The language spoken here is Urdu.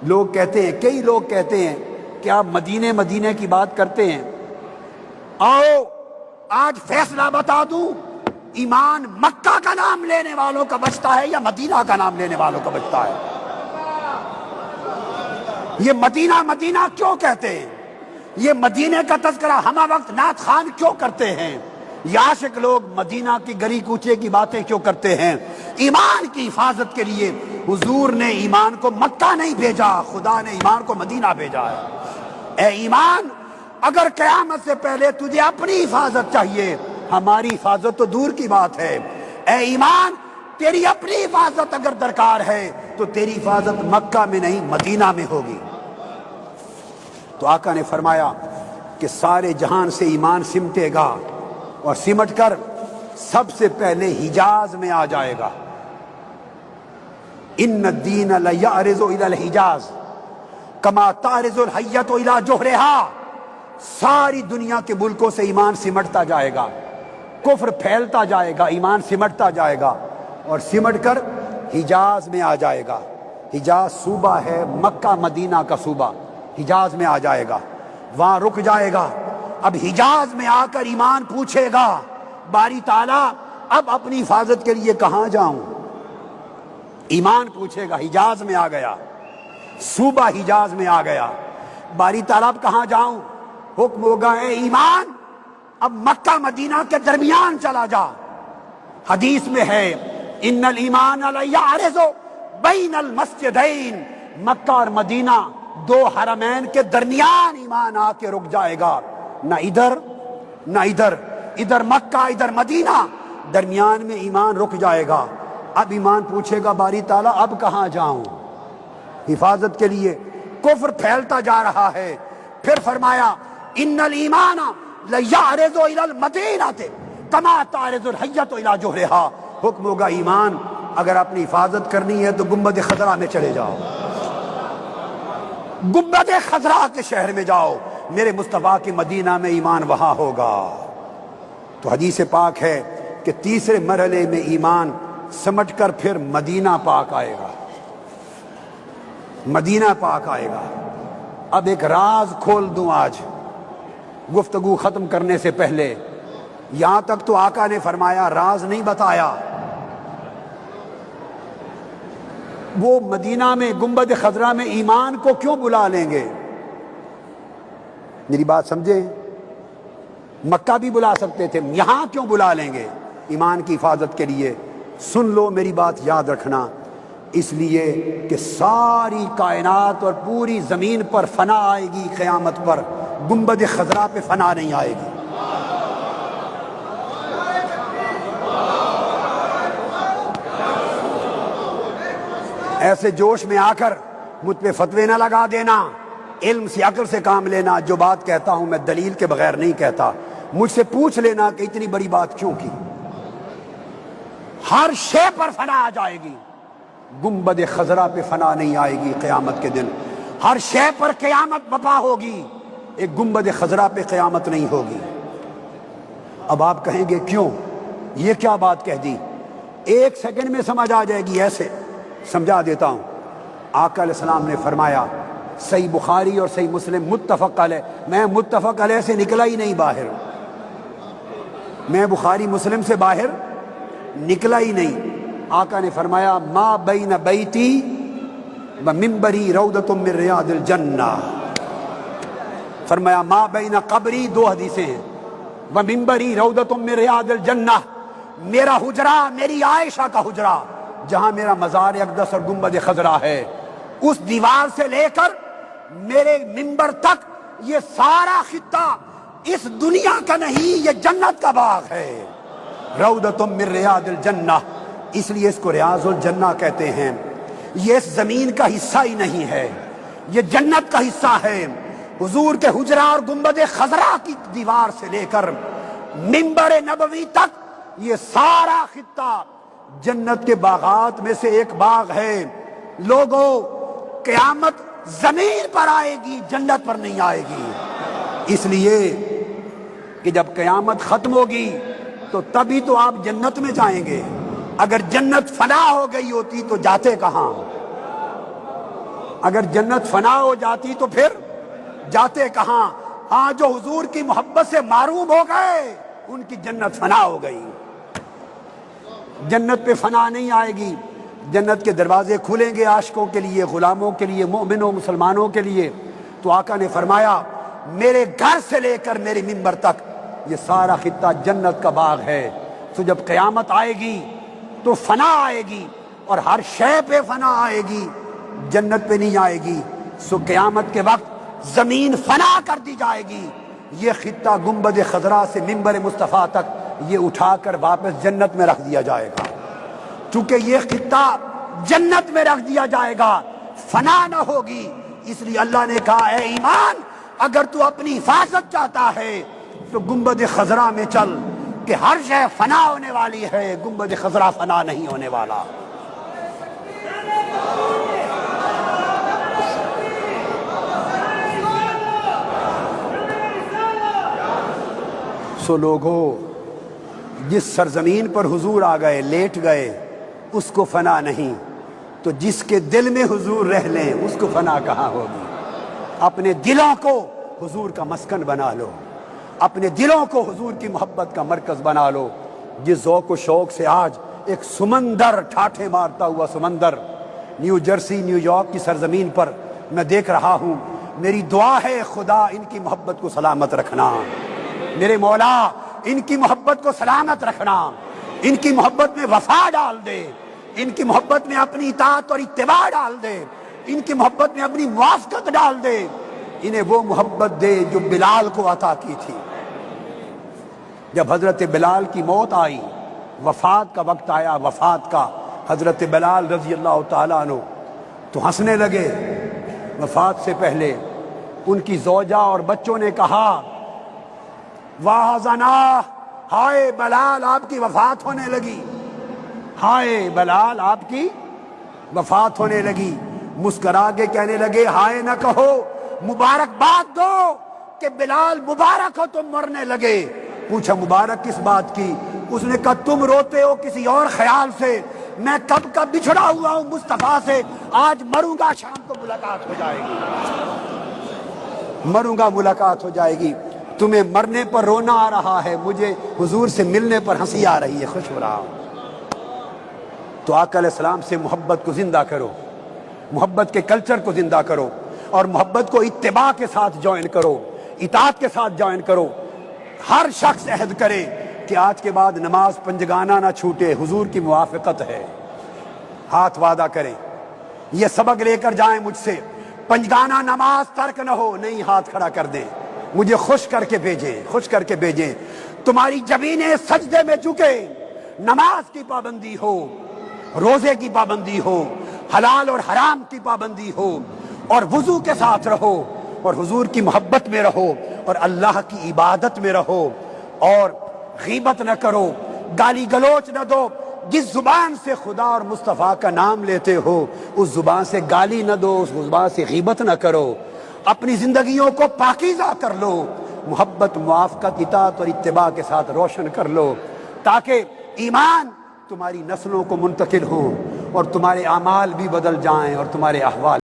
لوگ کہتے ہیں، کئی لوگ کہتے ہیں کہ آپ مدینے کی بات کرتے ہیں، آؤ آج فیصلہ بتا دوں، ایمان مکہ کا نام لینے والوں کا بچتا ہے یا مدینہ کا نام لینے والوں کا بچتا ہے؟ یہ مدینہ کیوں کہتے ہیں؟ یہ مدینے کا تذکرہ ہمہ وقت نعت خوان کیوں کرتے ہیں؟ یہ عاشق لوگ مدینہ کی گلی کوچے کی باتیں کیوں کرتے ہیں؟ ایمان کی حفاظت کے لیے حضور نے ایمان کو مکہ نہیں بھیجا، خدا نے ایمان کو مدینہ بھیجا ہے۔ اے ایمان، اگر قیامت سے پہلے تجھے اپنی حفاظت چاہیے، ہماری حفاظت تو دور کی بات ہے، اے ایمان تیری اپنی حفاظت اگر درکار ہے تو تیری حفاظت مکہ میں نہیں مدینہ میں ہوگی۔ تو آقا نے فرمایا کہ سارے جہان سے ایمان سمٹے گا اور سمٹ کر سب سے پہلے حجاز میں آ جائے گا۔ ان الدین لیعرض الی الحجاز کما تعرض الحیۃ الی جوہرہا۔ ساری دنیا کے ملکوں سے ایمان سمٹتا جائے گا، کفر پھیلتا جائے گا، ایمان سمٹتا جائے گا اور سمٹ کر حجاز میں آ جائے گا۔ حجاز صوبہ ہے، مکہ مدینہ کا صوبہ، حجاز میں آ جائے گا، وہاں رک جائے گا۔ اب حجاز میں آ کر ایمان پوچھے گا باری تعالیٰ اب اپنی حفاظت کے لیے کہاں جاؤں؟ ایمان پوچھے گا، حجاز میں آ گیا، صوبہ حجاز میں آ گیا، باری تعالیٰ اب کہاں جاؤں؟ حکم ہوگا اے ایمان اب مکہ مدینہ کے درمیان چلا جا۔ حدیث میں ہے ان الایمان لیعرض بین المسجدین، مکہ اور مدینہ دو حرمین کے درمیان ایمان آ کے رک جائے گا، نہ ادھر نہ ادھر، ادھر مکہ ادھر مدینہ، درمیان میں ایمان رک جائے گا۔ اب ایمان پوچھے گا باری تعالیٰ اب کہاں جاؤں حفاظت کے لیے؟ کفر پھیلتا جا رہا ہے۔ پھر فرمایا ان الایمان لیعرض الی المدینہ کما تعرض الحیۃ الی جوہرہا۔ حکم ہوگا ایمان اگر اپنی حفاظت کرنی ہے تو گنبد خضرا میں چلے جاؤ، گنبد خضرا کے شہر میں جاؤ، میرے مصطفیٰ کی مدینہ میں ایمان وہاں ہوگا۔ تو حدیث پاک ہے کہ تیسرے مرحلے میں ایمان سمٹ کر پھر مدینہ پاک آئے گا، مدینہ پاک آئے گا۔ اب ایک راز کھول دوں آج گفتگو ختم کرنے سے پہلے، یہاں تک تو آقا نے فرمایا راز نہیں بتایا، وہ مدینہ میں گنبد خضرا میں ایمان کو کیوں بلا لیں گے؟ میری بات سمجھیں، مکہ بھی بلا سکتے تھے، یہاں کیوں بلا لیں گے ایمان کی حفاظت کے لیے؟ سن لو میری بات یاد رکھنا، اس لیے کہ ساری کائنات اور پوری زمین پر فنا آئے گی قیامت پر، گنبد خضرا پہ فنا نہیں آئے گی۔ ایسے جوش میں آ کر مجھ پہ فتوے نہ لگا دینا، علم سے عقل سے کام لینا۔ جو بات کہتا ہوں میں دلیل کے بغیر نہیں کہتا، مجھ سے پوچھ لینا کہ اتنی بڑی بات کیوں کی۔ ہر شے پر فنا آ جائے گی، گنبد خضرا پہ فنا نہیں آئے گی قیامت کے دن۔ ہر شے پر قیامت بپا ہوگی، ایک گنبد خضرا پہ قیامت نہیں ہوگی۔ اب آپ کہیں گے کیوں، یہ کیا بات کہہ دی؟ ایک سیکنڈ میں سمجھ آ جائے گی، ایسے سمجھا دیتا ہوں۔ آقا علیہ السلام نے فرمایا، صحیح بخاری اور صحیح مسلم متفق علیہ، میں متفق علیہ سے نکلا ہی نہیں باہر، میں بخاری مسلم سے باہر نکلا ہی نہیں۔ آقا نے فرمایا ما بین بیتی و منبری روضۃ من ریاض الجنہ، فرمایا ما بین قبری، دو حدیثیں ہیں، و منبری روضۃ من ریاض الجنہ، میرا حجرہ میری عائشہ کا حجرہ جہاں میرا مزار اقدس اور گنبد خضرا ہے، اس دیوار سے لے کر میرے منبر تک یہ سارا خطہ اس دنیا کا نہیں، یہ جنت کا باغ ہے، روضۃ من ریاض الجنہ، اس لیے اس کو ریاض الجنہ کہتے ہیں۔ یہ اس زمین کا حصہ ہی نہیں ہے، یہ جنت کا حصہ ہے۔ حضور کے حجرہ اور گنبد خضرا کی دیوار سے لے کر منبر نبوی تک یہ سارا خطہ جنت کے باغات میں سے ایک باغ ہے۔ لوگوں، قیامت زمین پر آئے گی، جنت پر نہیں آئے گی، اس لیے کہ جب قیامت ختم ہوگی تو تبھی تو آپ جنت میں جائیں گے۔ اگر جنت فنا ہو گئی ہوتی تو جاتے کہاں؟ اگر جنت فنا ہو جاتی تو پھر جاتے کہاں؟ ہاں، جو حضور کی محبت سے معروم ہو گئے ان کی جنت فنا ہو گئی۔ جنت پہ فنا نہیں آئے گی، جنت کے دروازے کھلیں گے عاشقوں کے لیے، غلاموں کے لیے، مومنوں مسلمانوں کے لیے۔ تو آقا نے فرمایا میرے گھر سے لے کر میرے منبر تک یہ سارا خطہ جنت کا باغ ہے۔ تو جب قیامت آئے گی تو فنا آئے گی، اور ہر شے پہ فنا آئے گی، جنت پہ نہیں آئے گی۔ سو قیامت کے وقت زمین فنا کر دی جائے گی، یہ خطہ گنبد خضرا سے منبر مصطفیٰ تک یہ اٹھا کر واپس جنت میں رکھ دیا جائے گا۔ چونکہ یہ خطہ جنت میں رکھ دیا جائے گا، فنا نہ ہوگی، اس لیے اللہ نے کہا اے ایمان اگر تو اپنی حفاظت چاہتا ہے تو گنبد خضرا میں چل، کہ ہر شے فنا ہونے والی ہے، گنبد خضرا فنا نہیں ہونے والا۔ سو لوگو، جس سرزمین پر حضور آ گئے لیٹ گئے اس کو فنا نہیں، تو جس کے دل میں حضور رہ لیں اس کو فنا کہاں ہوگی؟ اپنے دلوں کو حضور کا مسکن بنا لو، اپنے دلوں کو حضور کی محبت کا مرکز بنا لو۔ جس ذوق و شوق سے آج ایک سمندر، ٹھاٹھے مارتا ہوا سمندر نیو جرسی، نیو یارک کی سرزمین پر میں دیکھ رہا ہوں، میری دعا ہے خدا ان کی محبت کو سلامت رکھنا، میرے مولا ان کی محبت کو سلامت رکھنا، ان کی محبت میں وفا ڈال دے، ان کی محبت میں اپنی اطاعت اور اتباع ڈال دے، ان کی محبت میں اپنی موافقت ڈال دے، انہیں وہ محبت دے جو بلال کو عطا کی تھی۔ جب حضرت بلال کی موت آئی، وفات کا وقت آیا، وفات کا، حضرت بلال رضی اللہ تعالیٰ عنہ تو ہنسنے لگے۔ وفات سے پہلے ان کی زوجہ اور بچوں نے کہا واہ زنا، ہائے بلال آپ کی وفات ہونے لگی، ہائے بلال آپ کی وفات ہونے لگی۔ مسکرا کے کہنے لگے ہائے نہ کہو، مبارکباد دو کہ بلال مبارک ہو تم مرنے لگے۔ پوچھا مبارک کس بات کی؟ اس نے کہا تم روتے ہو کسی اور خیال سے، میں کب کا بچھڑا ہوا ہوں مصطفیٰ سے، آج مروں گا شام کو ملاقات ہو جائے گی، مروں گا ملاقات ہو جائے گی۔ تمہیں مرنے پر رونا آ رہا ہے، مجھے حضور سے ملنے پر ہنسی آ رہی ہے، خوش ہو رہا ہوں۔ تو آقا علیہ السلام سے محبت کو زندہ کرو، محبت کے کلچر کو زندہ کرو، اور محبت کو اتباع کے ساتھ جوائن کرو، اطاعت کے ساتھ جوائن کرو۔ ہر شخص عہد کرے کہ آج کے بعد نماز پنجگانہ نہ چھوٹے، حضور کی موافقت ہے، ہاتھ وعدہ کریں، یہ سبق لے کر جائیں مجھ سے، پنجگانہ نماز ترک نہ ہو، نہیں ہاتھ کھڑا کر دیں، مجھے خوش کر کے بھیجیں، خوش کر کے بھیجیں۔ تمہاری جبینیں سجدے میں چکے، نماز کی پابندی ہو، روزے کی پابندی ہو، حلال اور حرام کی پابندی ہو، اور وضو کے ساتھ رہو، اور حضور کی محبت میں رہو، اور اللہ کی عبادت میں رہو، اور غیبت نہ کرو، گالی گلوچ نہ دو۔ جس زبان سے خدا اور مصطفیٰ کا نام لیتے ہو اس زبان سے گالی نہ دو، اس زبان سے غیبت نہ کرو، اپنی زندگیوں کو پاکیزہ کر لو، محبت، موافقت، اطاعت اور اتباع کے ساتھ روشن کر لو، تاکہ ایمان تمہاری نسلوں کو منتقل ہو، اور تمہارے اعمال بھی بدل جائیں اور تمہارے احوال